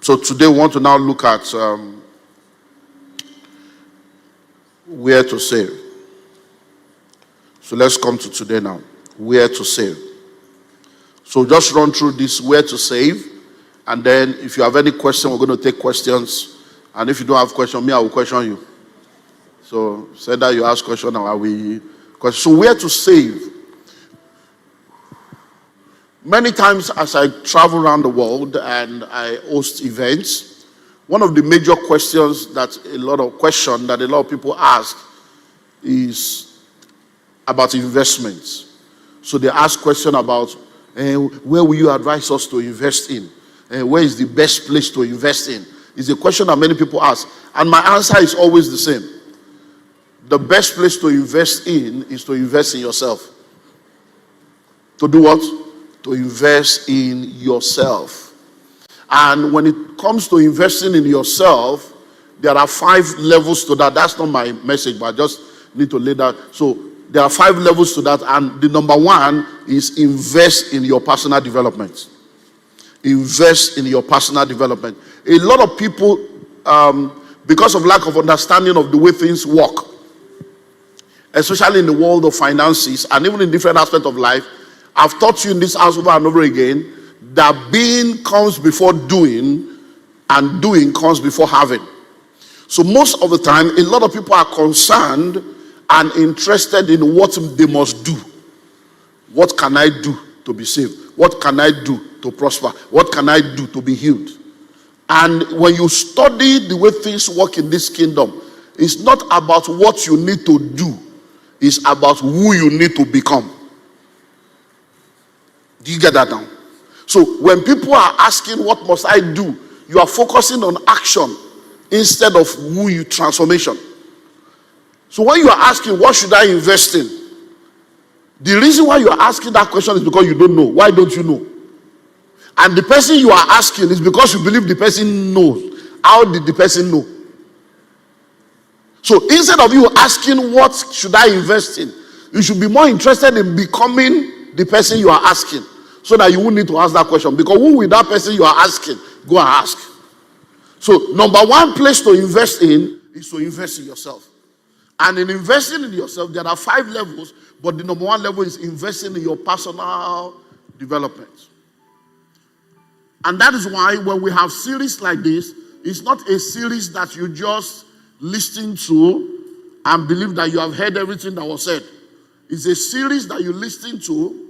So today we want to now look at where to save. So let's come to today now. Where to save. So just run through this where to save. And then if you have any question, we're going to take questions. And if you don't have question, me, I will question you. So say that you ask question or I will question. So where to save? Many times as I travel around the world and I host events, one of the major questions that a lot of people ask is about investments. So they ask question about where will you advise us to invest in? Where is the best place to invest in? It's a question that many people ask. And my answer is always the same. The best place to invest in is to invest in yourself. To do what? To invest in yourself. And when it comes to investing in yourself, there are 5 levels to that. That's not my message, but I just need to lay that. So there are 5 levels to that, and the number 1 is invest in your personal development. Invest in your personal development. A lot of people, because of lack of understanding of the way things work, especially in the world of finances and even in different aspects of life, I've taught you in this house over and over again that being comes before doing and doing comes before having. So most of the time, a lot of people are concerned and interested in what they must do. What can I do to be saved? What can I do to prosper? What can I do to be healed? And when you study the way things work in this kingdom, it's not about what you need to do. It's about who you need to become. Do you get that now? So when people are asking what must I do, you are focusing on action instead of who you transformation. So when you are asking what should I invest in, the reason why you are asking that question is because you don't know. Why don't you know? And the person you are asking is because you believe the person knows. How did the person know? So instead of you asking what should I invest in, you should be more interested in becoming the person you are asking, so that you won't need to ask that question. Because who will that person you are asking go and ask? So number 1 place to invest in is to invest in yourself. And in investing in yourself, there are 5 levels, but the number 1 level is investing in your personal development. And that is why when we have series like this, it's not a series that you just listen to and believe that you have heard everything that was said. It's a series that you listen to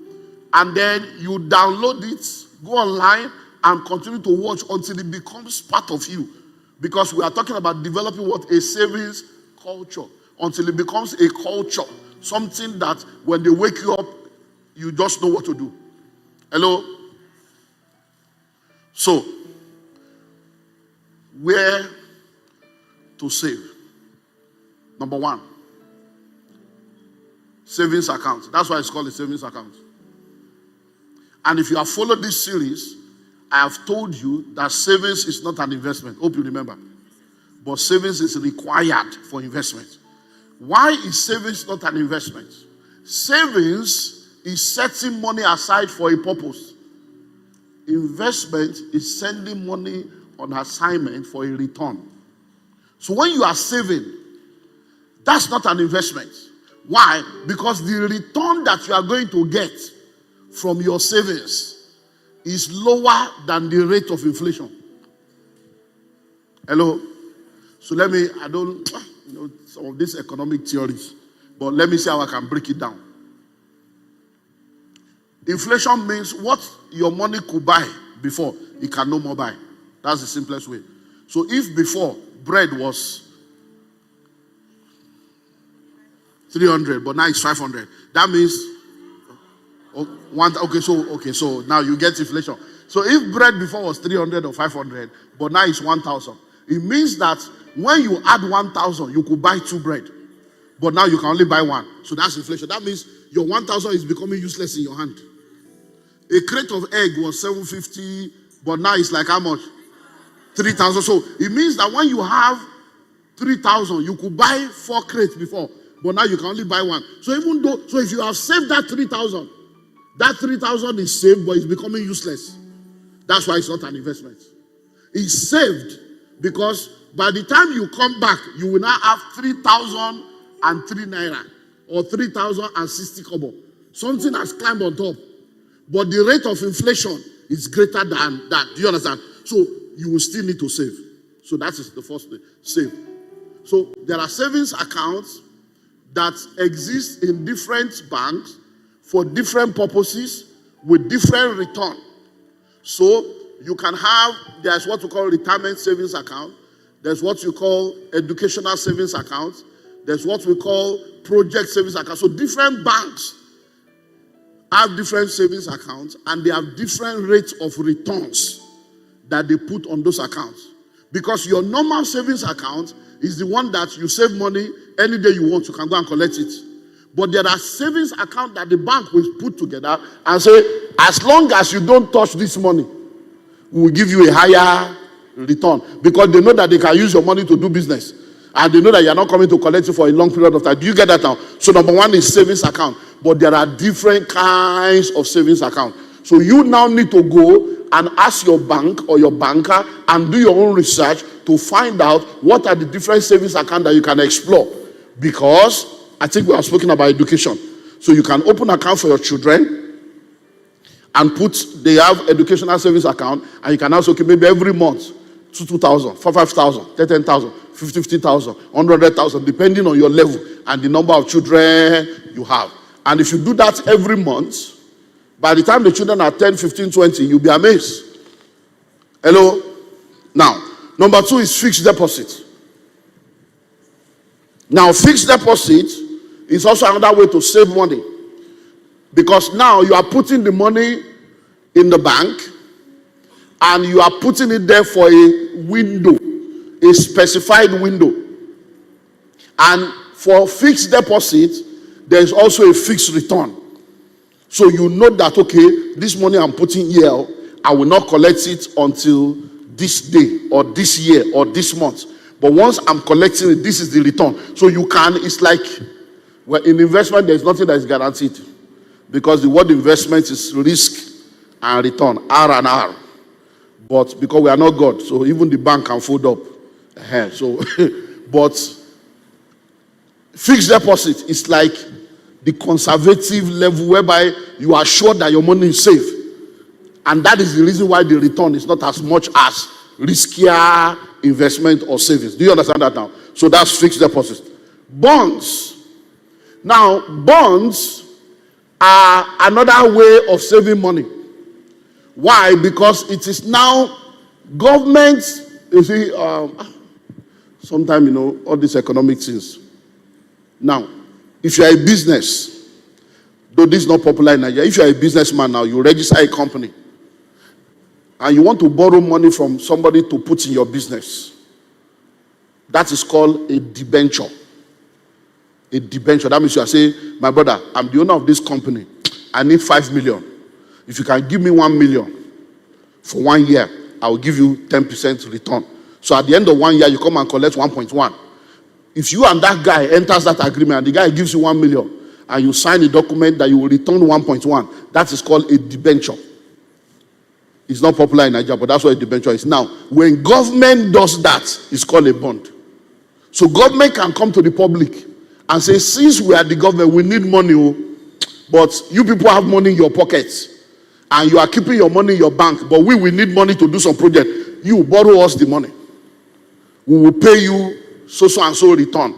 and then you download it, go online and continue to watch until it becomes part of you. Because we are talking about developing what? A savings culture. Until it becomes a culture. Something that when they wake you up, you just know what to do. Hello? So, where to save? Number 1, savings account. That's why it's called a savings account. And if you have followed this series, I have told you that savings is not an investment. Hope you remember. But savings is required for investment. Why is savings not an investment? Savings is setting money aside for a purpose. Investment is sending money on assignment for a return. So when you are saving, that's not an investment. Why? Because the return that you are going to get from your savings is lower than the rate of inflation. Hello? So I don't know some of these economic theories, but let me see how I can break it down. Inflation means what your money could buy before, it can no more buy. That's the simplest way. So if before bread was 300, but now it's 500, that means so now you get inflation. So if bread before was 300 or 500, but now it's 1,000, it means that when you add 1,000, you could buy 2 bread, but now you can only buy 1. So that's inflation. That means your 1,000 is becoming useless in your hand. A crate of egg was 750, but now it's like how much? 3,000. So it means that when you have 3,000, you could buy 4 crates before, but now you can only buy 1. So if you have saved that 3,000, that 3,000 is saved, but it's becoming useless. That's why it's not an investment. is saved, because by the time you come back, you will now have 3,003 naira or 3,060 kobo. Something has climbed on top. But the rate of inflation is greater than that. Do you understand? So you will still need to save. So that is the first thing. Save. So there are savings accounts that exist in different banks for different purposes with different return. So you can have, there's what we call retirement savings account. There's what you call educational savings account. There's what we call project savings account. So different banks have different savings accounts, and they have different rates of returns that they put on those accounts. Because your normal savings account is the one that you save money any day you want, you can go and collect it. But there are savings accounts that the bank will put together and say, as long as you don't touch this money, we will give you a higher return. Because they know that they can use your money to do business. And they know that you are not coming to collect it for a long period of time. Do you get that now? So number one is savings account. But there are different kinds of savings account. So you now need to go and ask your bank or your banker and do your own research to find out what are the different savings accounts that you can explore. Because I think we have spoken about education. So you can open an account for your children and they have educational savings account, and you can also, okay, maybe every month, 2,000, 5,000, 10,000, 50,000, 100,000, depending on your level and the number of children you have. And if you do that every month, by the time the children are 10, 15, 20, you'll be amazed. Hello? Now, number two is fixed deposit. Now, fixed deposit is also another way to save money. Because now you are putting the money in the bank and you are putting it there for a window, a specified window. And for fixed deposit, there is also a fixed return. So you know that, okay, this money I'm putting here, I will not collect it until this day or this year or this month. But once I'm collecting it, this is the return. So you can, it's like, well, in investment, there's nothing that is guaranteed. Because the word investment is risk and return, R and R. But because we are not God, so even the bank can fold up. So, but fixed deposit is like the conservative level whereby you are sure that your money is safe. And that is the reason why the return is not as much as riskier investment or savings. Do you understand that now? So that's fixed deposit. Bonds. Now, bonds are another way of saving money. Why? Because it is now government, you see, sometimes, all these economic things. Now, if you are a business, though this is not popular in Nigeria, if you are a businessman now, you register a company, and you want to borrow money from somebody to put in your business, that is called a debenture. A debenture. That means you are saying, my brother, I'm the owner of this company. I need 5 million. If you can give me 1 million for 1 year, I will give you 10% return. So at the end of 1 year, you come and collect 1.1. If you and that guy enters that agreement and the guy gives you 1 million and you sign a document that you will return 1.1, that is called a debenture. It's not popular in Nigeria, but that's what a debenture is. Now, when government does that, it's called a bond. So government can come to the public and say, since we are the government, we need money, but you people have money in your pockets and you are keeping your money in your bank, but we will need money to do some project. You borrow us the money. We will pay you so and so return.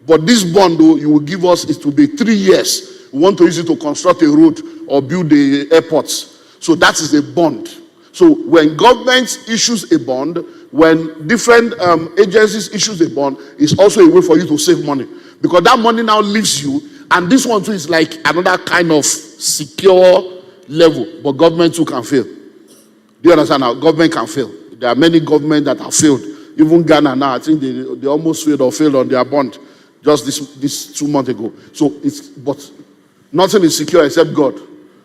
But this bond, though, you will give us, it will be 3 years. We want to use it to construct a road or build the airports. So that is a bond. So when government issues a bond, when different agencies issues a bond, it's also a way for you to save money. Because that money now leaves you, and this one too is like another kind of secure level. But government too can fail. Do you understand now? Government can fail. There are many governments that have failed. Even Ghana now, I think they almost failed or failed on their bond just this 2 months ago. So but nothing is secure except God.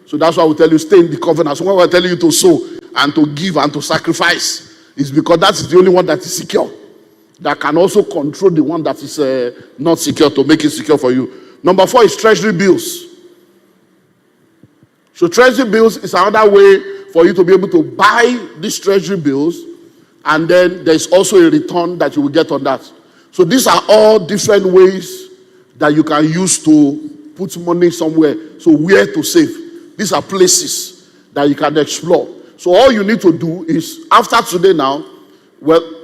So that's why we tell you, stay in the covenant. So when we're telling you to sow and to give and to sacrifice, it's because that is the only one that is secure. That can also control the one that is not secure to make it secure for you. Number 4 is treasury bills. So treasury bills is another way for you to be able to buy these treasury bills And then there's also a return that you will get on that. So these are all different ways that you can use to put money somewhere. So where to save? These are places that you can explore. So all you need to do is, after today now, well,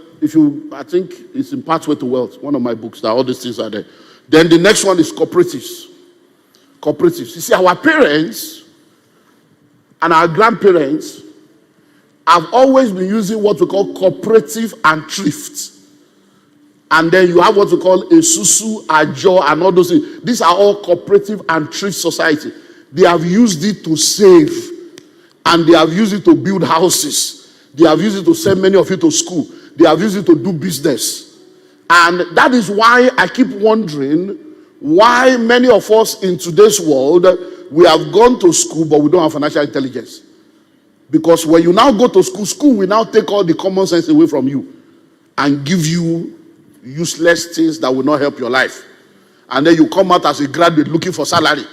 I think it's in Pathway to Wealth, one of my books, that all these things are there. Then the next one is cooperatives. Cooperatives. You see, our parents and our grandparents have always been using what we call cooperative and thrift. And then you have what we call a susu, a jaw, and all those things. These are all cooperative and thrift society. They have used it to save. And they have used it to build houses. They have used it to send many of you to school. They have used it to do business. And that is why I keep wondering why many of us in today's world, we have gone to school, but we don't have financial intelligence. Because when you now go to school will now take all the common sense away from you and give you useless things that will not help your life. And then you come out as a graduate looking for salary,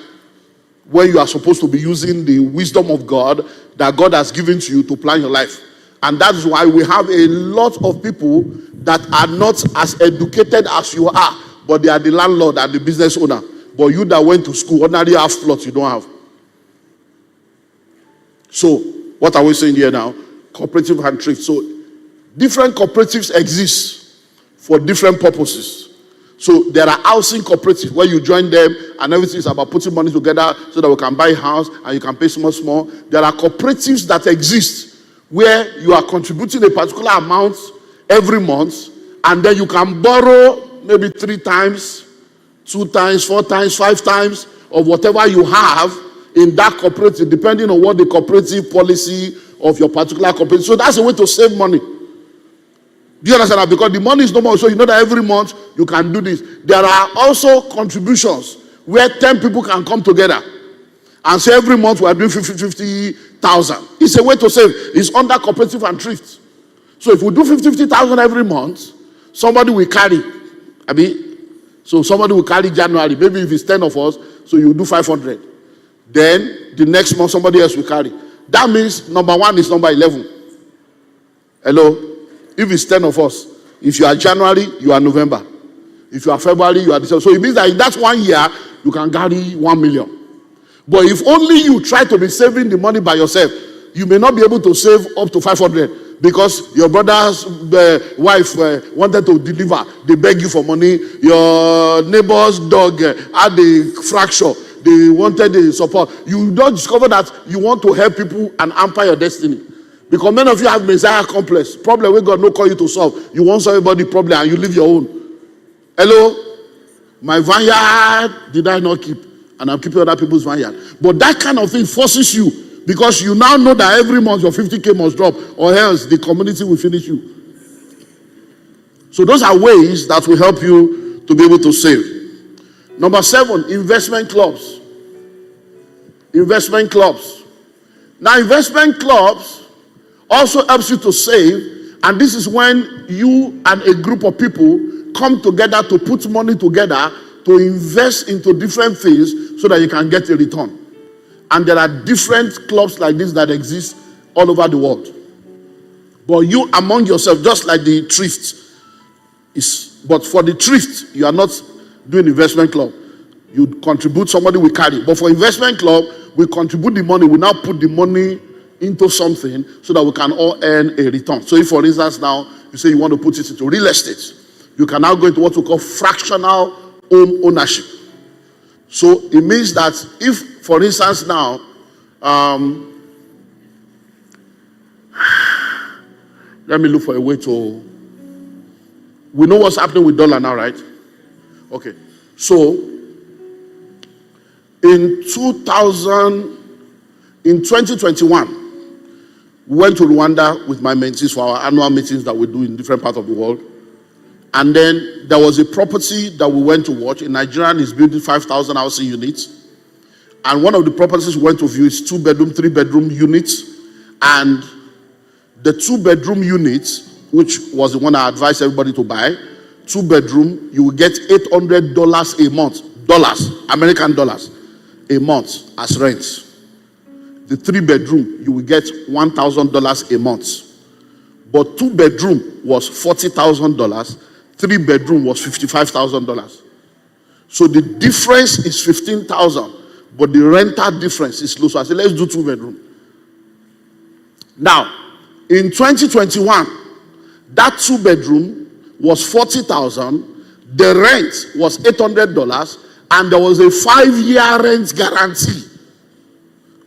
when you are supposed to be using the wisdom of God that God has given to you to plan your life. And that is why we have a lot of people that are not as educated as you are, but they are the landlord and the business owner. But you that went to school, ordinarily have plots you don't have. So, what are we saying here now? Cooperative and thrift. So, different cooperatives exist for different purposes. So there are housing cooperatives where you join them and everything is about putting money together so that we can buy a house and you can pay small. There are cooperatives that exist where you are contributing a particular amount every month and then you can borrow maybe 3 times, 2 times, 4 times, 5 times of whatever you have in that cooperative, depending on what the cooperative policy of your particular cooperative. So that's a way to save money. Do you understand that? Because the money is no more, so you know that every month you can do this. There are also contributions where 10 people can come together and say every month we are doing 50,000. It's a way to save. It's under cooperative and thrift. So if we do 50,000 every month, somebody will carry. So somebody will carry January. Maybe if it's 10 of us, so you do 500. Then the next month somebody else will carry. That means number 1 is number 11. Hello? If it's 10 of us, if you are January, you are November. If you are February, you are December. So it means that in that 1 year, you can carry 1 million. But if only you try to be saving the money by yourself, you may not be able to save up to 500 because your brother's wife wanted to deliver. They beg you for money. Your neighbor's dog had a fracture. They wanted the support. You don't discover that you want to help people and hamper your destiny. Because many of you have Messiah complex. Problem where God no call you to solve. You want solve everybody's problem and you leave your own. Hello? My vineyard did I not keep? And I'm keeping other people's vineyard. But that kind of thing forces you. Because you now know that every month your 50K must drop. Or else the community will finish you. So those are ways that will help you to be able to save. Number 7, investment clubs. Investment clubs. Now investment clubs also helps you to save, and this is when you and a group of people come together to put money together to invest into different things so that you can get a return. And there are different clubs like this that exist all over the world. But you among yourself, just like the thrift, but for the thrift, you are not doing investment club. You contribute, somebody will carry. But for investment club, we contribute the money, we now put the money into something so that we can all earn a return. So if, for instance, now you say you want to put it into real estate, you can now go into what we call fractional home ownership. So it means that if, for instance, now, let me look for a way to, we know what's happening with dollar now, right? Okay. So in 2021, we went to Rwanda with my mentees for our annual meetings that we do in different parts of the world. And then there was a property that we went to watch. In Nigeria, is building 5,000 housing units. And one of the properties we went to view is 2-bedroom, 3-bedroom units. And the 2-bedroom units, which was the one I advised everybody to buy, 2-bedroom, you will get $800 a month, American dollars, a month as rent. The 3-bedroom, you will get $1,000 a month. but 2-bedroom was $40,000, 3-bedroom was $55,000. So the difference is 15,000, but the rental difference is low. So I said, let's do 2-bedroom. Now, in 2021, that 2-bedroom was 40,000, the rent was $800, and there was a 5-year rent guarantee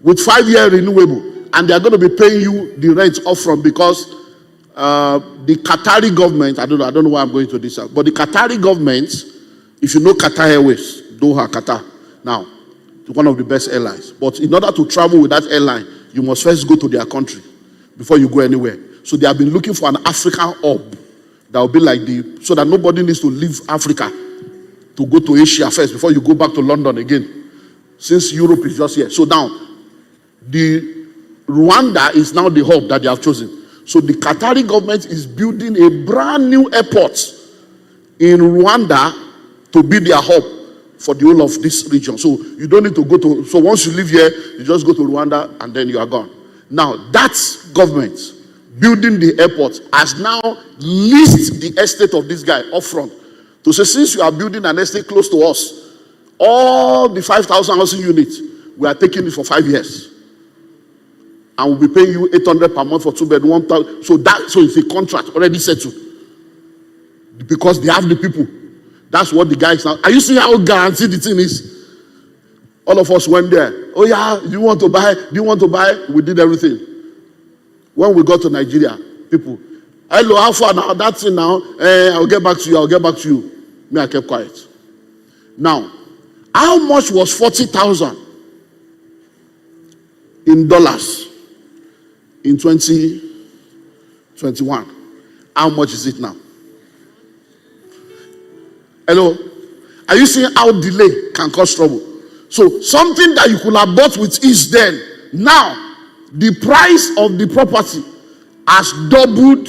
with 5-year renewable. And they're going to be paying you the rent upfront because the Qatari government, I don't know why I'm going to this, but the Qatari government, if you know Qatar Airways, Doha, Qatar, now, one of the best airlines. But in order to travel with that airline, you must first go to their country before you go anywhere. So they have been looking for an African hub that will be like so that nobody needs to leave Africa to go to Asia first before you go back to London again. Since Europe is just here. So now, the Rwanda is now the hub that they have chosen. So the Qatari government is building a brand new airport in Rwanda to be their hub for the whole of this region. So you don't need to go to, so once you leave here, you just go to Rwanda and then you are gone. Now that government building the airport has now leased the estate of this guy up front to say, since you are building an estate close to us, all the 5,000 housing units, we are taking it for 5 years. And we'll be paying you $800 per month for 2-bedroom, 1,000. So it's a contract already settled. Because they have the people. That's what the guy is now. Are you seeing how guaranteed the thing is? All of us went there. Oh yeah, do you want to buy? Do you want to buy? We did everything. When we got to Nigeria, people, hello, how far now? That's it now. I'll get back to you. I'll get back to you. Me, I kept quiet. Now, how much was 40,000 in dollars in 2021? How much is it now? Hello? Are you seeing how delay can cause trouble? So something that you could have bought with ease then, now the price of the property has doubled,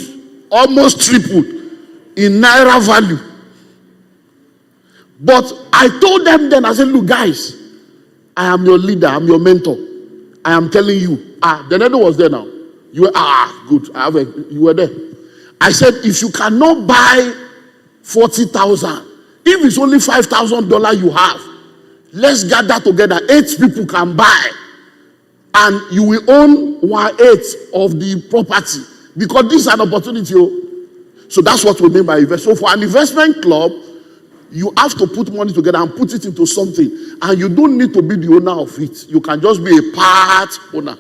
almost tripled in naira value. But I told them then, I said, look guys, I am your leader, I'm your mentor. I am telling you. The nether was there now. You were, good. You were there. I said, if you cannot buy 40,000, if it's only $5,000 you have, let's gather together. 8 people can buy. And you will own 1/8 of the property. Because this is an opportunity. So that's what we mean by investment. So for an investment club, you have to put money together and put it into something. And you don't need to be the owner of it. You can just be a part owner.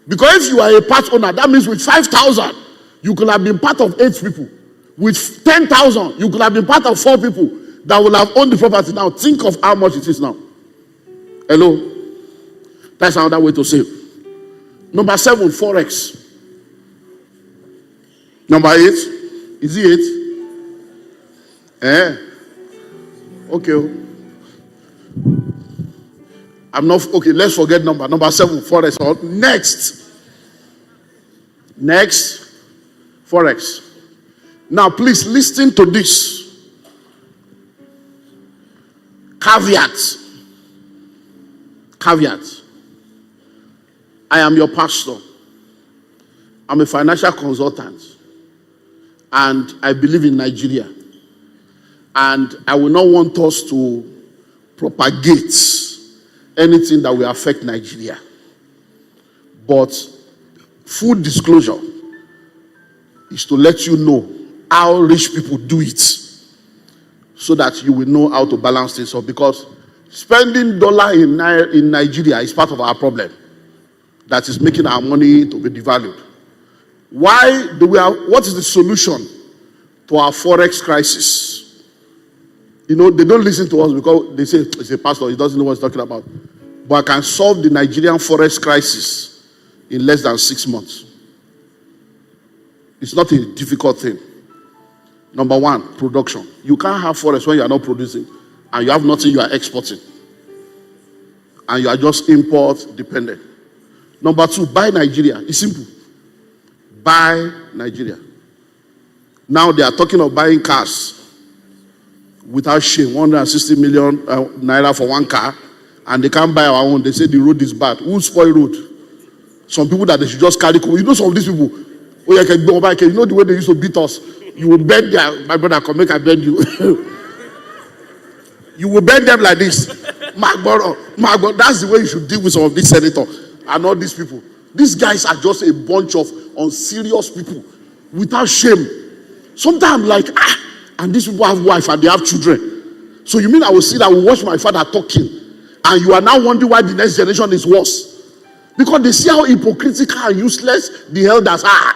Because if you are a part owner, that means with 5,000, you could have been part of 8 people. With 10,000, you could have been part of 4 people that will have owned the property. Now, think of how much it is now. Hello? That's another way to save. Number 7, Forex. Number 8. Is it 8? Okay. I'm not, okay, let's forget number 7, Forex. Next, Forex. Now, please listen to this. Caveat. I am your pastor. I'm a financial consultant. And I believe in Nigeria. And I will not want us to propagate anything that will affect Nigeria. But full disclosure is to let you know how rich people do it, so that you will know how to balance this up. Because spending dollar in Nigeria is part of our problem that is making our money to be devalued. What is the solution to our Forex crisis? You know, they don't listen to us because they say, it's a pastor, he doesn't know what he's talking about. But I can solve the Nigerian Forex crisis in less than 6 months. It's not a difficult thing. Number 1, production. You can't have Forex when you are not producing and you have nothing you are exporting. And you are just import dependent. Number 2, buy Nigeria. It's simple. Buy Nigeria. Now they are talking of buying cars without shame, 160 million naira for 1 car, and they can't buy our own. They say the road is bad. Who spoil road? Some people that they should just carry. You know, some of these people, Oh, yeah, can go back. You know the way they used to beat us. You will bend them. My brother, come make I bend you. You will bend them like this. Mark, that's the way you should deal with some of these senators and all these people. These guys are just a bunch of unserious people without shame. Sometimes like, and these people have wife and they have children. So you mean I will sit and will watch my father talking, and you are now wondering why the next generation is worse? Because they see how hypocritical and useless the elders are.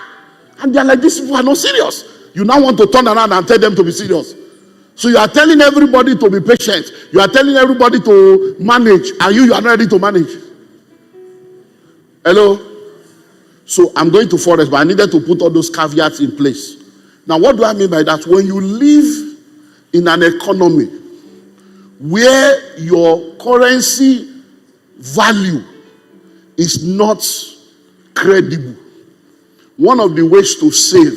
And they are like, these people are not serious. You now want to turn around and tell them to be serious. So you are telling everybody to be patient. You are telling everybody to manage, and you are not ready to manage. Hello? So I'm going to forest, but I needed to put all those caveats in place. Now, what do I mean by that? When you live in an economy where your currency value is not credible, one of the ways to save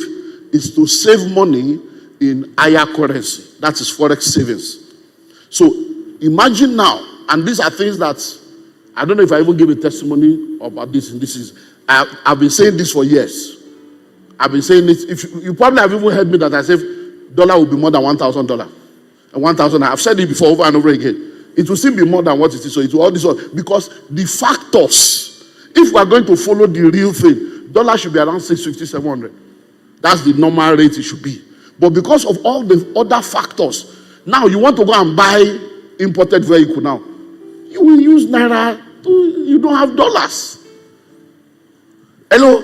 is to save money in higher currency. That is forex savings. So imagine now, and these are things that I don't know if I even give a testimony about this. And this is I've been saying this for years. I've been saying this. If you probably have even heard me that I say dollar will be more than $1,000 and 1,000. I've said it before over and over again. It will still be more than what it is. So it will all this because the factors. If we are going to follow the real thing, dollar should be around 650, 700. That's the normal rate it should be. But because of all the other factors, now you want to go and buy imported vehicle now. You will use naira. You don't have dollars. Hello?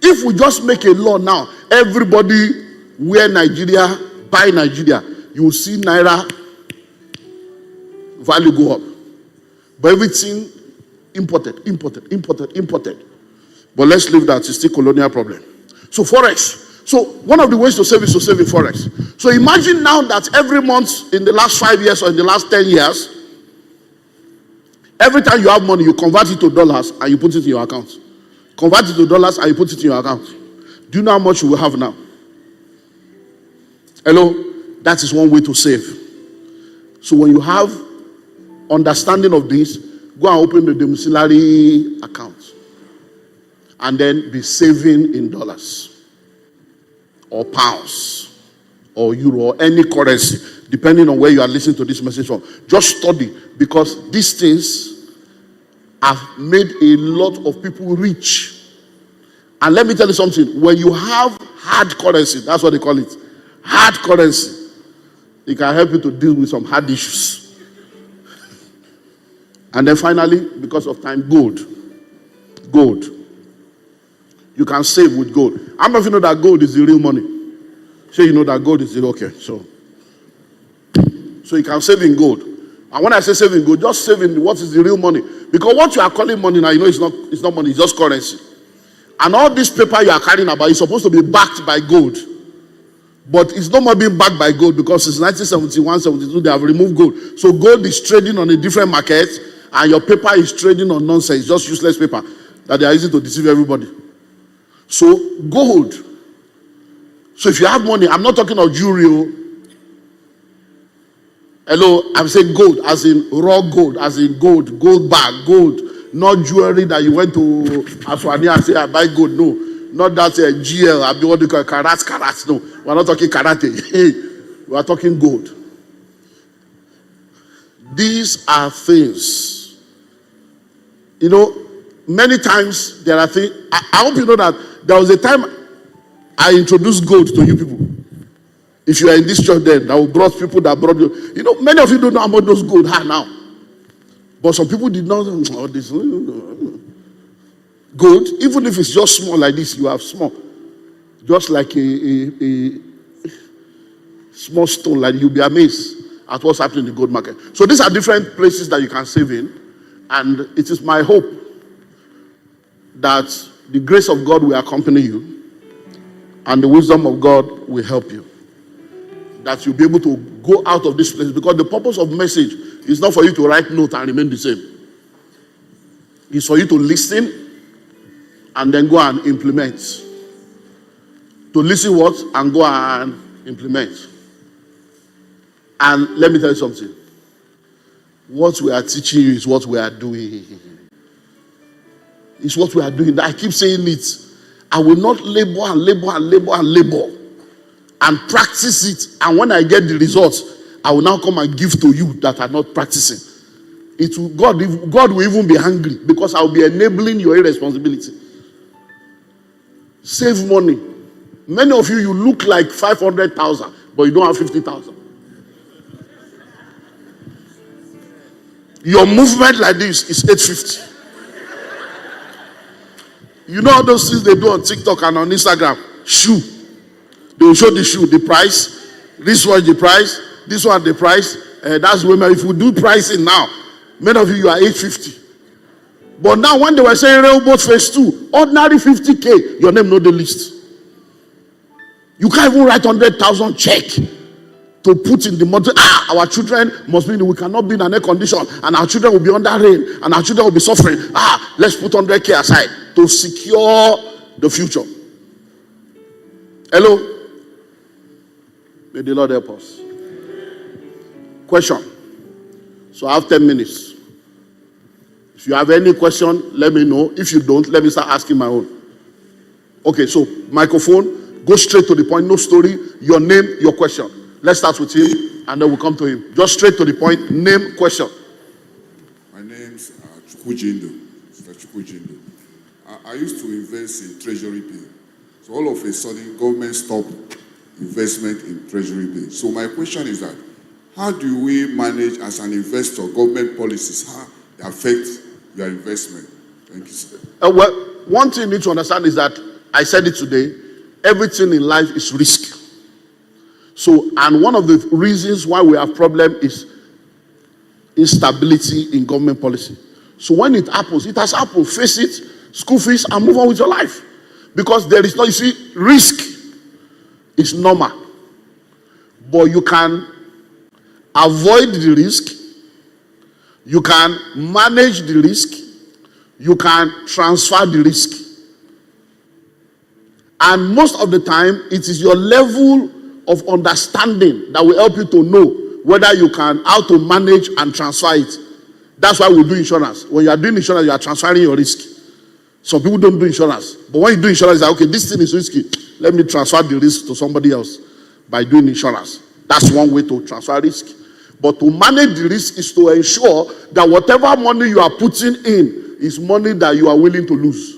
If we just make a law now, everybody wear Nigeria, buy Nigeria, you will see naira value go up. But everything imported. But let's leave that. It's still colonial problem. So forex. So one of the ways to save is to save in forex. So imagine now that every month in the last 5 years or in the last 10 years, every time you have money, you convert it to dollars and you put it in your account. Convert it to dollars and you put it in your account. Do you know how much you will have now? Hello? That is one way to save. So when you have understanding of this, go and open the domiciliary account. And then be saving in dollars. Or pounds. Or euro. Or any currency. Depending on where you are listening to this message from. Just study. Because these things have made a lot of people rich. And let me tell you something. When you have hard currency, that's what they call it. Hard currency. It can help you to deal with some hard issues. And then finally, because of time, gold. Gold. You can save with gold. How many of you know that gold is the real money? So you know that gold is the okay. So you can save in gold. And when I say saving gold, just saving what is the real money. Because what you are calling money now, you know it's not money, it's just currency. And all this paper you are carrying about is supposed to be backed by gold. But it's no more being backed by gold because since 1971, 72, they have removed gold. So gold is trading on a different market and your paper is trading on nonsense, just useless paper that they are using to deceive everybody. So gold. So if you have money, I'm not talking of jewelry. Hello, I'm saying gold, as in raw gold, as in gold bag, gold. Not jewelry that you went to Aswani and say, I buy gold. No, not that GL, I be what you call carats. No, we're not talking karate. We are talking gold. These are things. You know, many times there are things. I hope you know that there was a time I introduced gold to you people. If you are in this church then, that brought people that brought you. You know, many of you don't know about those gold now. But some people did not know all this. Gold, even if it's just small like this, you have small. Just like a small stone, like you'll be amazed at what's happening in the gold market. So these are different places that you can save in. And it is my hope that the grace of God will accompany you and the wisdom of God will help you. That you'll be able to go out of this place, because the purpose of message is not for you to write notes and remain the same. It's for you to listen and then go and implement. To listen what? And go and implement. And let me tell you something. What we are teaching you is what we are doing. It's what we are doing. I keep saying it. I will not labor and labor and labor and labor and practice it. And when I get the results, I will now come and give to you that are not practicing. It will, God will even be angry because I will be enabling your irresponsibility. Save money. Many of you look like 500,000, but you don't have 50,000. Your movement like this is 850. You know all those things they do on TikTok and on Instagram? Shoe. They will show the shoe, the price. This one the price. This one the price. That's women. If we do pricing now, many of you are 850. But now when they were saying Railboat Phase 2, ordinary 50K, your name not the list. You can't even write 100,000 check to put in the model. Our children must be, we cannot be in an air condition, and our children will be under rain, and our children will be suffering. Let's put 100K aside to secure the future. Hello? May the Lord help us. Question. So I have 10 minutes. If you have any question, let me know. If you don't, let me start asking my own. Okay, so microphone. Go straight to the point, no story, your name, your question. Let's start with him, and then we'll come to him. Just straight to the point, name, question. My name's Chukwujindo. Mr. Chukwujindo. I used to invest in treasury bill. So all of a sudden, government stopped investment in treasury bill. So my question is that, how do we manage as an investor, government policies, how they affect your investment? Thank you, sir. Well, one thing you need to understand is that, I said it today, everything in life is risk. So, and one of the reasons why we have problem is instability in government policy. So when it happens, it has happened. Face it, school fees, and move on with your life. Because there is no, you see, risk is normal. But you can avoid the risk. You can manage the risk. You can transfer the risk. And most of the time, it is your level of understanding that will help you to know whether you can, how to manage and transfer it. That's why we do insurance. When you are doing insurance, you are transferring your risk. Some people don't do insurance. But when you do insurance, it's like, okay, this thing is risky. Let me transfer the risk to somebody else by doing insurance. That's one way to transfer risk. But to manage the risk is to ensure that whatever money you are putting in is money that you are willing to lose.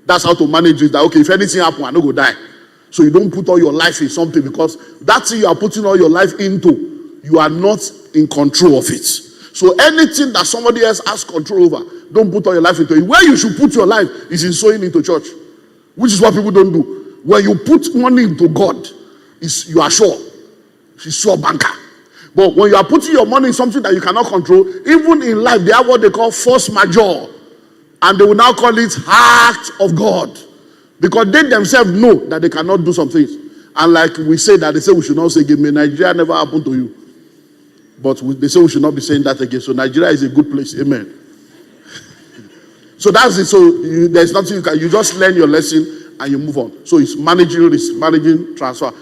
That's how to manage it. That, okay, if anything happens, I'm not going to die. So you don't put all your life in something, because that thing you are putting all your life into, you are not in control of it. So anything that somebody else has control over, don't put all your life into it. Where you should put your life is in sowing into church, which is what people don't do. When you put money into God, you are sure. She's sure banker. But when you are putting your money in something that you cannot control, even in life, they have what they call force majeure. And they will now call it act of God. Because they themselves know that they cannot do some things. And like we say that, they say we should not say again, may Nigeria never happen to you. But they say we should not be saying that again. So Nigeria is a good place. Amen. So that's it. So there's nothing you can, you just learn your lesson and you move on. So it's managing risk, managing transfer.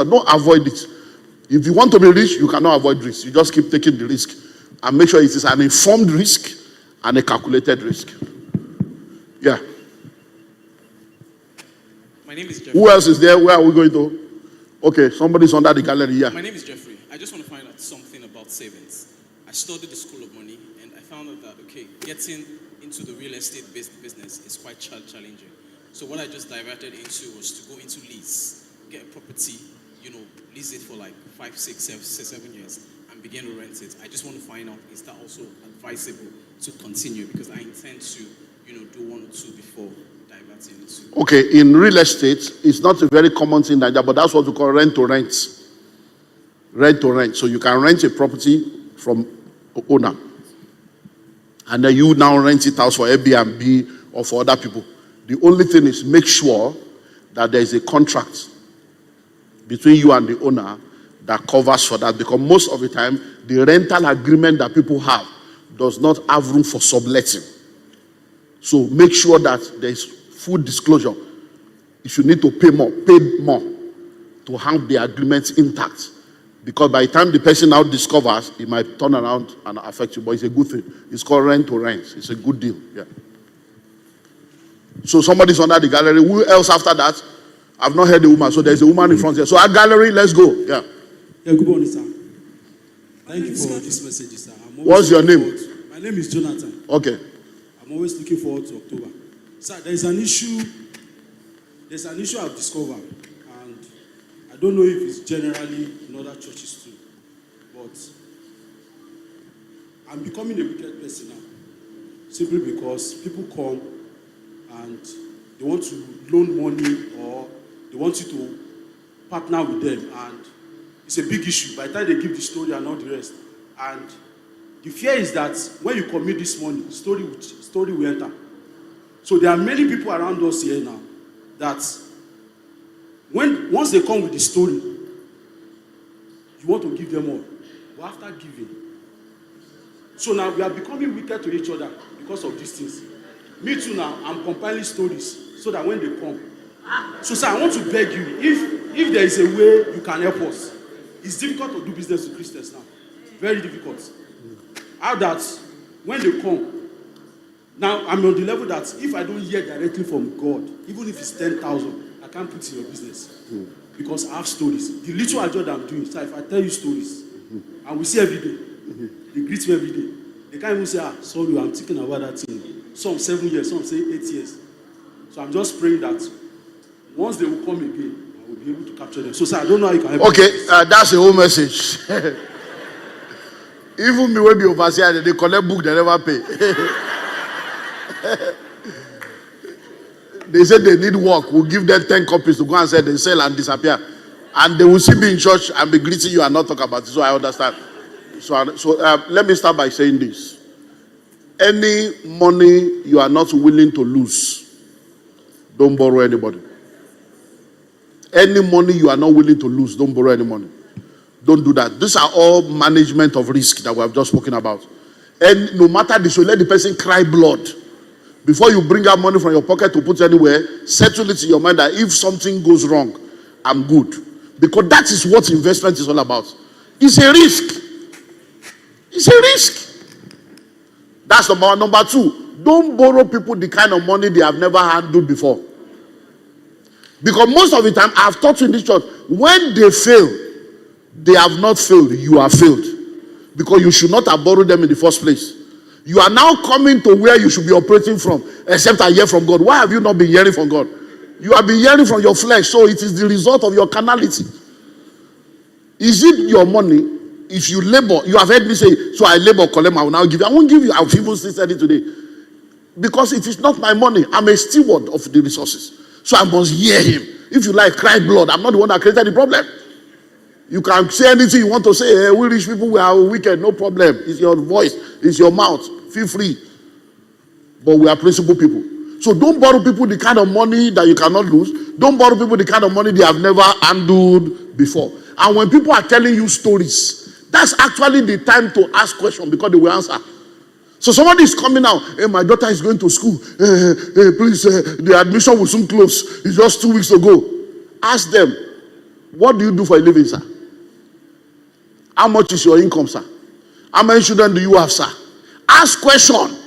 Don't avoid it. If you want to be rich, you cannot avoid risk. You just keep taking the risk. And make sure it is an informed risk and a calculated risk. Yeah. My name is Jeffrey. Who else is there? Where are we going to? Okay, somebody's under the gallery. Yeah. My name is Jeffrey. I just want to find out something about savings. I studied the School of Money, and I found out that, okay, getting into the real estate business is quite challenging. So what I just diverted into was to go into lease, get a property, lease it for like 5, 6, 7 years, and begin to rent it. I just want to find out, is that also advisable to continue? Because I intend to, do 1 or 2 before diverting into. Okay, in real estate, it's not a very common thing like that, but that's what we call rent to rent. Rent to rent. So you can rent a property from owner, and then you now rent it out for Airbnb or for other people. The only thing is make sure that there is a contract between you and the owner that covers for that, because most of the time the rental agreement that people have does not have room for subletting. So make sure that there is full disclosure. If you need to pay more to have the agreement intact, because by the time the person now discovers, it might turn around and affect you. But it's a good thing. It's called rent to rent. It's a good deal. Yeah. So somebody's under the gallery. Who else after that? I've not heard the woman. So there's a woman in front here. So our gallery, let's go. Yeah. Yeah, good morning, sir. Thank you for this message, sir. What's your name? My name is Jonathan. Okay. I'm always looking forward to October. Sir, there's an issue I've discovered, and I don't know if it's generally in other churches too, but I'm becoming a wicked person now, simply because people come and they want to loan money or they want you to partner with them, and it's a big issue. By the time they give the story and all the rest, and the fear is that when you commit this money, story will enter. So there are many people around us here now that once they come with the story, you want to give them all. But after giving, so now we are becoming wicked to each other because of these things. Me too now, I'm compiling stories so that when they come. So sir, I want to beg you, if there is a way you can help us. It's difficult to do business with Christians now. Very difficult. How that when they come, now I'm on the level that if I don't hear directly from God, even if it's 10,000, I can't put in your business. Because I have stories. The little I that I'm doing, so if I tell you stories, and we see every day, they greet me every day. They can't even say, sorry, I'm thinking about that thing. Some 7 years, some say 8 years. So I'm just praying that once they will come again, I will be able to capture them. So sir, I don't know how you can help. Okay, that's a whole message. Even me when be overseer, they collect book, they never pay. They said they need work. We'll give them 10 copies to go and say they sell and disappear. And they will still be in church and be greeting you and not talk about it. So I understand. So let me start by saying this. Any money you are not willing to lose, don't borrow anybody. Any money you are not willing to lose, don't borrow any money. Don't do that. These are all management of risk that we have just spoken about. And no matter this, so let the person cry blood. Before you bring out money from your pocket to put anywhere, settle it in your mind that if something goes wrong, I'm good. Because that is what investment is all about. It's a risk. It's a risk. That's number one. Number two, don't borrow people the kind of money they have never handled before. Because most of the time, I've taught you in this church, when they fail, they have not failed, you have failed. Because you should not have borrowed them in the first place. You are now coming to where you should be operating from, except I hear from God. Why have you not been hearing from God? You have been hearing from your flesh, so it is the result of your carnality. Is it your money? If you labor, you have heard me say, so I labor, collect, I will now give you. I won't give you, I've even said it today. Because it is not my money. I'm a steward of the resources. So I must hear him. If you like, cry blood. I'm not the one that created the problem. You can say anything you want to say. Hey, we rich people, we are wicked. No problem. It's your voice. It's your mouth. Feel free. But we are principled people. So don't borrow people the kind of money that you cannot lose. Don't borrow people the kind of money they have never handled before. And when people are telling you stories, that's actually the time to ask questions because they will answer. So somebody is coming out. Hey, my daughter is going to school. Please, the admission will soon close. It's just 2 weeks ago. Ask them, what do you do for a living, sir? How much is your income, sir? How many children do you have, sir? Ask question.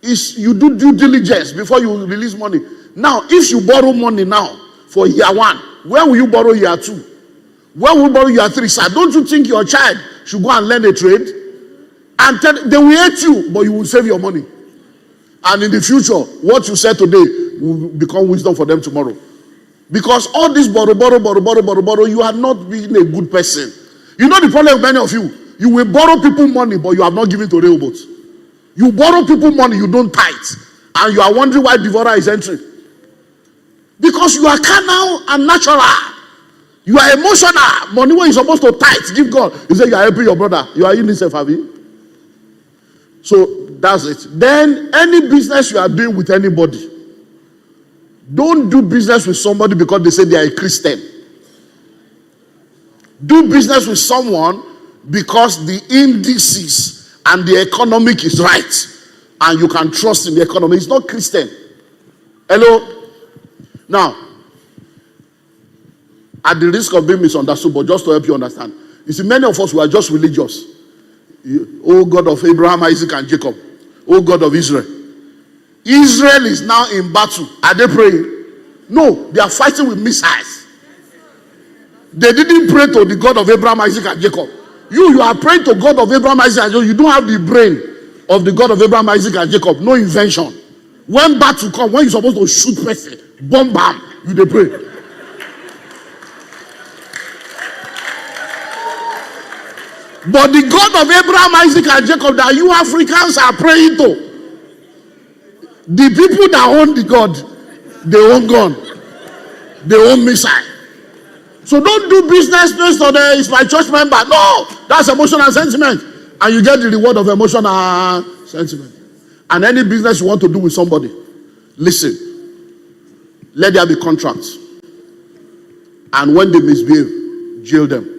You do due diligence before you release money. Now, if you borrow money now for year 1, where will you borrow year 2? Where will you borrow year 3, sir? Don't you think your child should go and learn a trade? And they will hate you, but you will save your money. And in the future, what you said today will become wisdom for them tomorrow. Because all this borrow, you are not being a good person. You know the problem with many of you? You will borrow people money, but you have not given to rehoboth. You borrow people money, you don't tithe. And you are wondering why devourer is entering. Because you are carnal and natural. You are emotional. Money when you're supposed to tithe, give God. You say you are helping your brother. You are in this have you? So that's it. Then any business you are doing with anybody, don't do business with somebody because they say they are a Christian. Do business with someone because the indices and the economic is right. And you can trust in the economy. It's not Christian. Hello? Now, at the risk of being misunderstood, but just to help you understand. You see, many of us were just religious. Oh God of Abraham, Isaac, and Jacob. Oh God of Israel. Israel is now in battle. Are they praying? No, they are fighting with missiles. They didn't pray to the God of Abraham, Isaac, and Jacob. You are praying to God of Abraham, Isaac, and Jacob. You don't have the brain of the God of Abraham, Isaac, and Jacob. No invention. When battle come, when you're supposed to shoot person, bomb bam, you dey pray. But the God of Abraham, Isaac, and Jacob that you Africans are praying to, the people that own the God, they own gun, they own missile. So don't do business based on it's my church member. No, that's emotional sentiment. And you get the reward of emotional sentiment. And any business you want to do with somebody, listen, let there be contracts. And when they misbehave, jail them.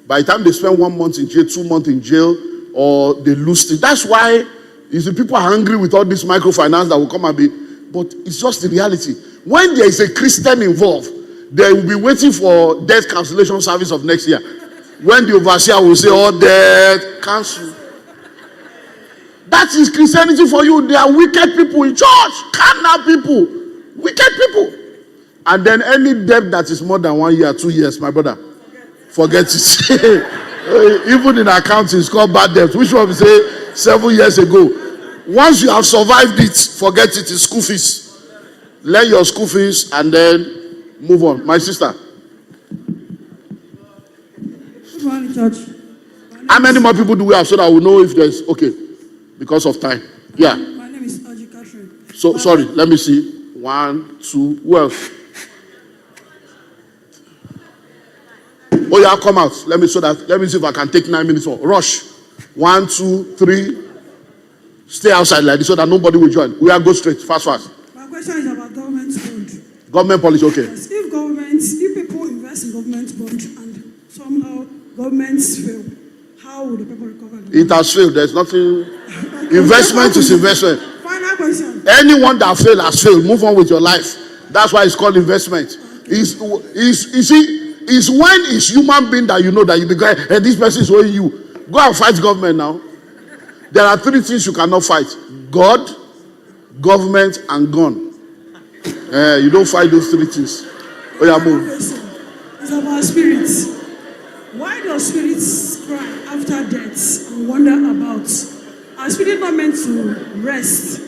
By the time they spend 1 month in jail, 2 months in jail, or they lose it. That's why you see people are angry with all this microfinance that will come and be. But it's just the reality. When there is a Christian involved, they will be waiting for debt cancellation service of next year. When the overseer will say, all debt cancel. That is Christianity for you. They are wicked people in church. Carnal people. Wicked people. And then any debt that is more than 1 year, 2 years, my brother, forget it. Even in accounting, it's called bad debt. Which one we say 7 years ago. Once you have survived it, forget it. It's school fees. Learn your school fees and then move on. My sister. Good morning, church. How many more people do we have so that we know if there's okay? Because of time. Yeah. My name is Audrey Catherine. So sorry, let me see. 1, 2, who else? Oh yeah, come out. Let me see if I can take 9 minutes more. Rush. 1, 2, 3. Stay outside like this so that nobody will join. We are go straight, fast. My question is about government bond. Government policy, okay. Yes, if people invest in government bond and somehow governments fail, how will the people recover? It has failed. There's nothing. Investment is investment. Final question. Anyone that failed has failed. Move on with your life. That's why it's called investment. It's when it's human being that you know that you be going, hey, this person is owing you. Go and fight government now. There are 3 things you cannot fight: God, government, and gun. You don't fight those 3 things. Oh yeah, move. It's about spirits. Why do spirits cry after death and wonder about? Are spirits not meant to rest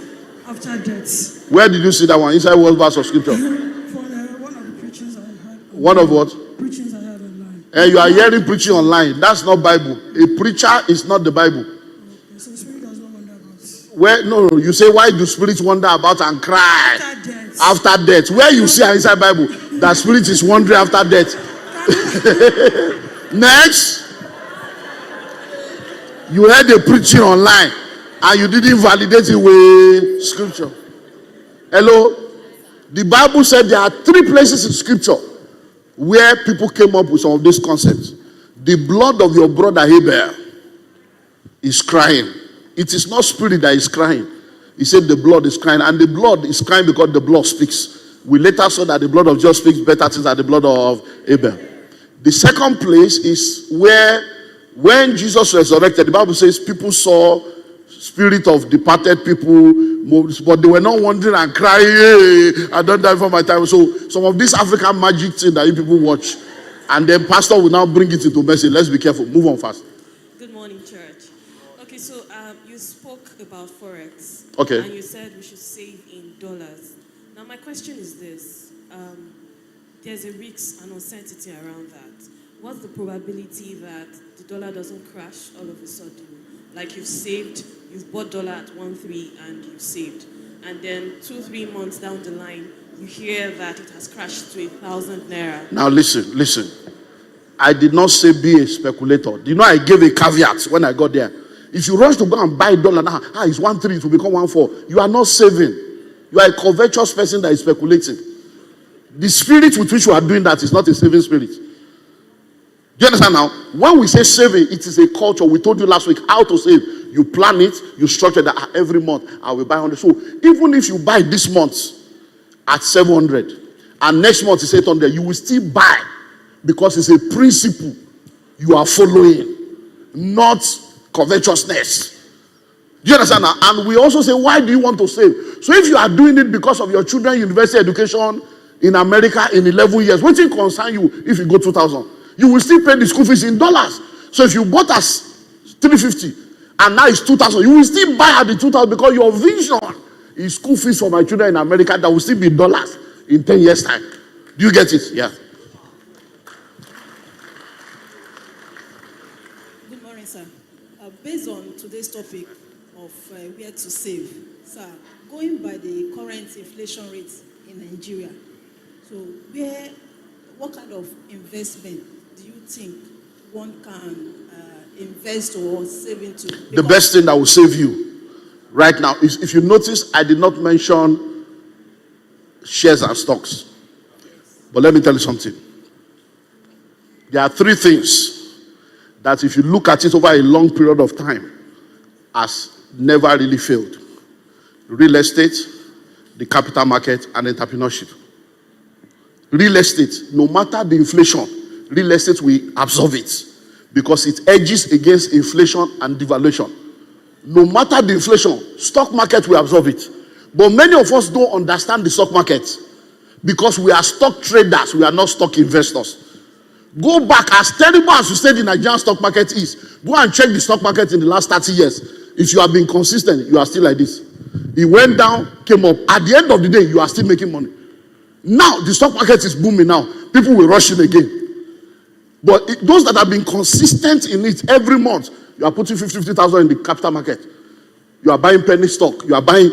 after death? Where did you see that one? Inside what verse of scripture? From one of the preachings I heard. One of what? Preachings I heard online. You are hearing preaching online. That's not Bible. A preacher is not the Bible. So spirit does not wonder about. Where no, you say why do spirits wonder about and cry After death. after death? Where you see inside Bible that spirit is wondering after death? Next, you heard the preaching online and you didn't validate it with scripture. Hello, the Bible said there are 3 places in scripture where people came up with some of these concepts. The blood of your brother Abel is crying. It is not spirit that is crying. He said the blood is crying, and the blood is crying because the blood speaks. We later saw that the blood of Jesus speaks better things than the blood of Abel. The second place is where when Jesus resurrected, the Bible says people saw spirit of departed people, but they were not wandering and crying, hey, I don't die for my time. So some of this African magic thing that you people watch, and then pastor will now bring it into message. Let's be careful. Move on fast. Good morning, church. Okay, so you spoke about Forex. Okay. And you said we should save in dollars. Now, my question is this. There's a risk and uncertainty around that. What's the probability that the dollar doesn't crash all of a sudden? Like you've bought dollar at 1.3 and you've saved. And then 2-3 months down the line, you hear that it has crashed to 1,000 naira. Now listen. I did not say be a speculator. Do you know I gave a caveat when I got there? If you rush to go and buy dollar now, it's 1.3, it will become 1.4. You are not saving. You are a covetous person that is speculating. The spirit with which you are doing that is not a saving spirit. Do you understand now? When we say saving, it is a culture. We told you last week how to save. You plan it, you structure that every month. I will buy 100. So even if you buy this month at 700 and next month is 800, you will still buy because it's a principle you are following, not covetousness. Do you understand now? And we also say, why do you want to save? So if you are doing it because of your children's university education in America in 11 years, what will concern you if you go 2,000? You will still pay the school fees in dollars. So if you bought as 350 and now it's 2,000, you will still buy at the 2,000 because your vision is school fees for my children in America that will still be dollars in 10 years' time. Do you get it? Yeah. Good morning, sir. Based on today's topic of where to save, sir, going by the current inflation rate in Nigeria, so what kind of investment do you think one can invest or save into? The best thing that will save you right now is, if you notice, I did not mention shares and stocks. But let me tell you something. There are three things that, if you look at it over a long period of time, has never really failed: real estate, the capital market, and entrepreneurship. Real estate, no matter the inflation, real estate will absorb it because it edges against inflation and devaluation. No matter the inflation, stock market will absorb it. But many of us don't understand the stock market because we are stock traders, we are not stock investors. Go back, as terrible as you said the Nigerian stock market is, go and check the stock market in the last 30 years. If you have been consistent, you are still like this. It went down, came up. At the end of the day, you are still making money. Now, the stock market is booming now. People will rush in again. But those that have been consistent in it every month, you are putting 50,000 in the capital market. You are buying penny stock. You are buying,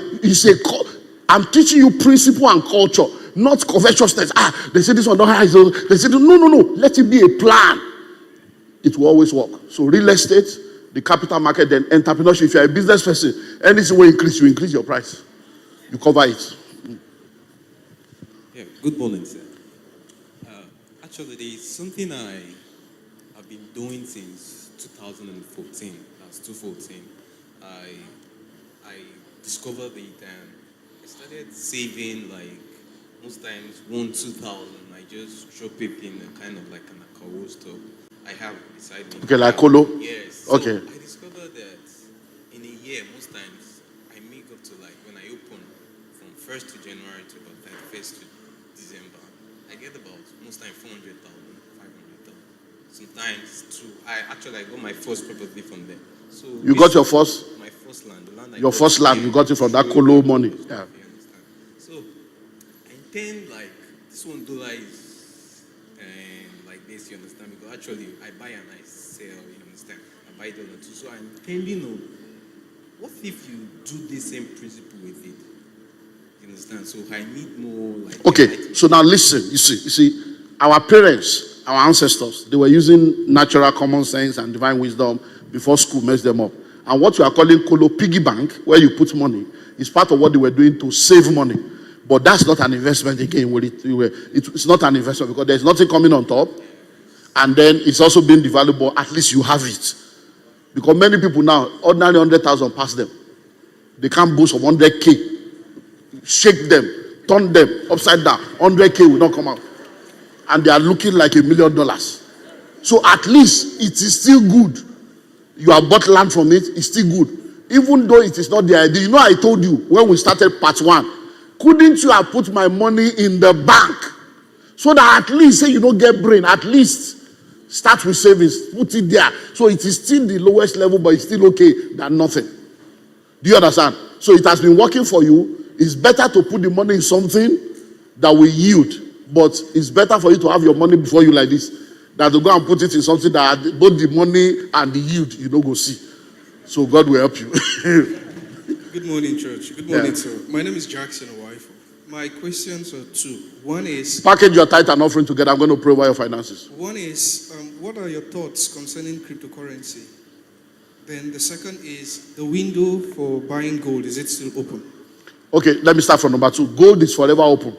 I'm teaching you principle and culture, not covetousness. They say this one don't have, they say, no. Let it be a plan. It will always work. So real estate, the capital market, then entrepreneurship. If you are a business person, anything will increase, you increase your price. You cover it. Yeah, good morning, sir. Actually, there is something I have been doing since 2014. That's 2014. I discovered it and I started saving, like, most times 1,000-2,000. I just drop it in a kind of like an account store I have beside me. Okay, like Colo? Yes. Okay. So I discovered that in a year, most times I make up to, like, when I open from 1st to January to about 31st to December, I get about most times 400,000, 500,000. Sometimes two. I got my first property from there. So You got your first? My first land. The land Your first land, you got it from that Colo money. Yeah. You understand? So I intend, like, this $1 is like this, you understand? Because actually I buy and I sell, you understand? I buy $1 too. So I'm intending on, what if you do the same principle with it? You understand? So I need more, like... Okay, so now listen, you see, our parents, our ancestors, they were using natural common sense and divine wisdom before school messed them up. And what you are calling Colo piggy bank, where you put money, is part of what they were doing to save money. But that's not an investment again. It's not an investment because there's nothing coming on top. And then it's also being devalued, but at least you have it. Because many people now, ordinarily 100,000 pass them. They can't boast of 100K. Shake them, turn them upside down. 100K will not come out. And they are looking like $1 million. So at least it is still good. You have bought land from it, it's still good. Even though it is not the idea. You know, I told you when we started part 1, couldn't you have put my money in the bank? So that at least, say you don't get brain, at least start with savings, put it there. So it is still the lowest level, but it's still okay than nothing. Do you understand? So it has been working for you. It's better to put the money in something that will yield. But it's better for you to have your money before you like this than to go and put it in something that both the money and the yield you don't go see. So God will help you. Good morning, church. Good morning, sir. My name is Jackson Owaifo. My questions are two. One is... Package your tithe and offering together. I'm going to pray over your finances. One is, what are your thoughts concerning cryptocurrency? Then the second is, the window for buying gold, is it still open? Okay, let me start from number 2. Gold is forever open.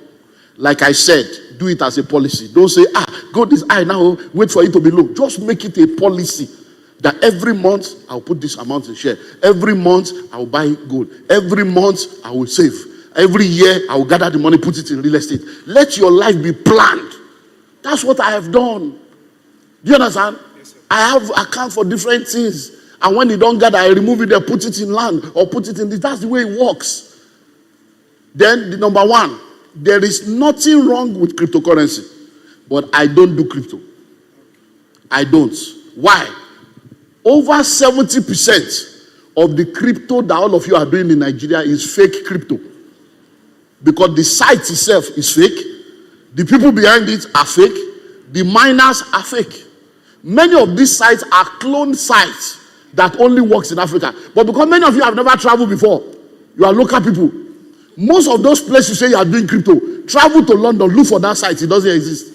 Like I said, do it as a policy. Don't say, gold is high now, wait for it to be low. Just make it a policy that every month I'll put this amount in share. Every month I'll buy gold. Every month I will save. Every year I will gather the money, put it in real estate. Let your life be planned. That's what I have done. Do you understand? Yes, sir. I have account for different things. And when they don't gather, I remove it, they put it in land or put it in this. That's the way it works. Then the number one, there is nothing wrong with cryptocurrency. But I don't do crypto. I don't. Why? Over 70% of the crypto that all of you are doing in Nigeria is fake crypto. Because the site itself is fake. The people behind it are fake. The miners are fake. Many of these sites are cloned sites that only works in Africa. But because many of you have never traveled before, you are local people. Most of those places you say you are doing crypto, travel to London, look for that site. It doesn't exist.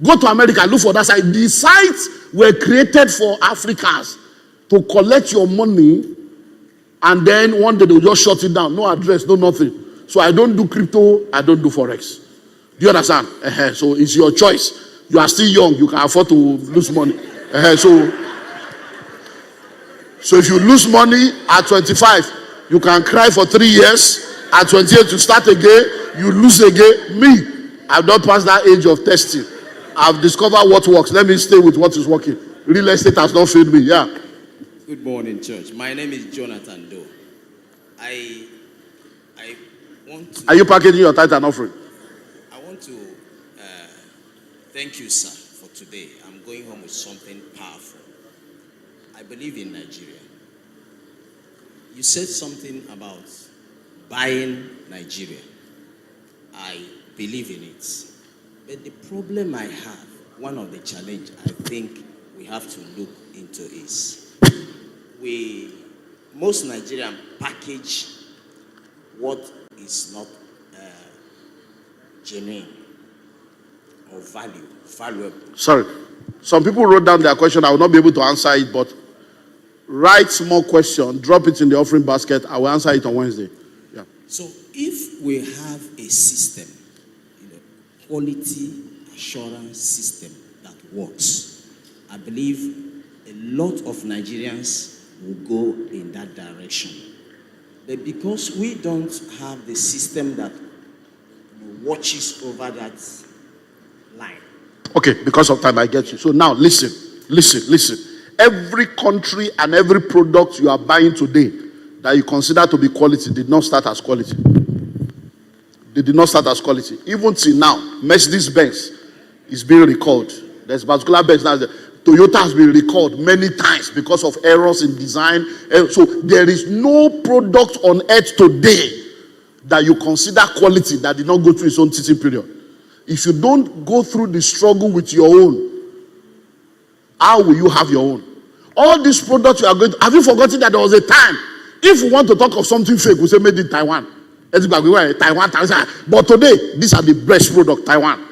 Go to America, look for that site. The sites were created for Africans to collect your money, and then one day they'll just shut it down. No address, no nothing. So I don't do crypto, I don't do forex. Do you understand? So it's your choice. You are still young, you can afford to lose money. So if you lose money at 25, you can cry for 3 years. At 28, you start again, you lose again. Me, I've not passed that age of testing. I've discovered what works. Let me stay with what is working. Real estate has not failed me. Yeah. Good morning, church. My name is Jonathan Doe. I want to... Are you packaging your tithe and offering? I want to thank you, sir, for today. I'm going home with something powerful. I believe in Nigeria. You said something about buying Nigeria. I believe in it. But the problem I have, one of the challenges I think we have to look into is most Nigerians package what is not genuine or valuable. Sorry. Some people wrote down their question. I will not be able to answer it, but write small question, drop it in the offering basket. I will answer it on Wednesday. Yeah. So if we have a system, quality assurance system that works, I believe a lot of Nigerians will go in that direction. But because we don't have the system that watches over that line. Okay, because of time, I get you. So now listen. Every country and every product you are buying today that you consider to be quality did not start as quality. They did not start as quality. Even till now, Mercedes-Benz is being recalled. There's particular Benz now. Toyota has been recalled many times because of errors in design. So there is no product on earth today that you consider quality that did not go through its own teaching period. If you don't go through the struggle with your own, how will you have your own? All these products you are going to, have you forgotten that there was a time, if we want to talk of something fake, we say made in Taiwan. Taiwan. But today, these are the best product, Taiwan.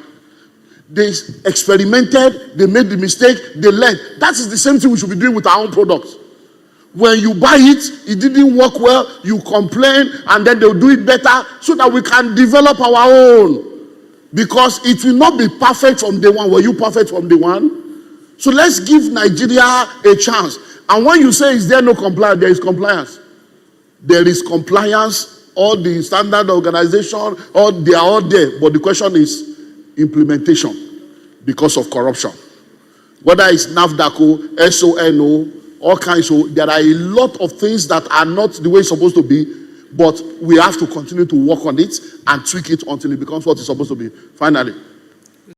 They experimented, they made the mistake, they learned. That is the same thing we should be doing with our own products. When you buy it, it didn't work well, you complain, and then they'll do it better so that we can develop our own. Because it will not be perfect from day one. Were you perfect from day one? So let's give Nigeria a chance. And when you say, is there no compliance? There is compliance. There is compliance. All the standard organization, they are all there. But the question is implementation because of corruption. Whether it's NAFDACO, SONO, all kinds of, there are a lot of things that are not the way it's supposed to be, but we have to continue to work on it and tweak it until it becomes what it's supposed to be. Finally,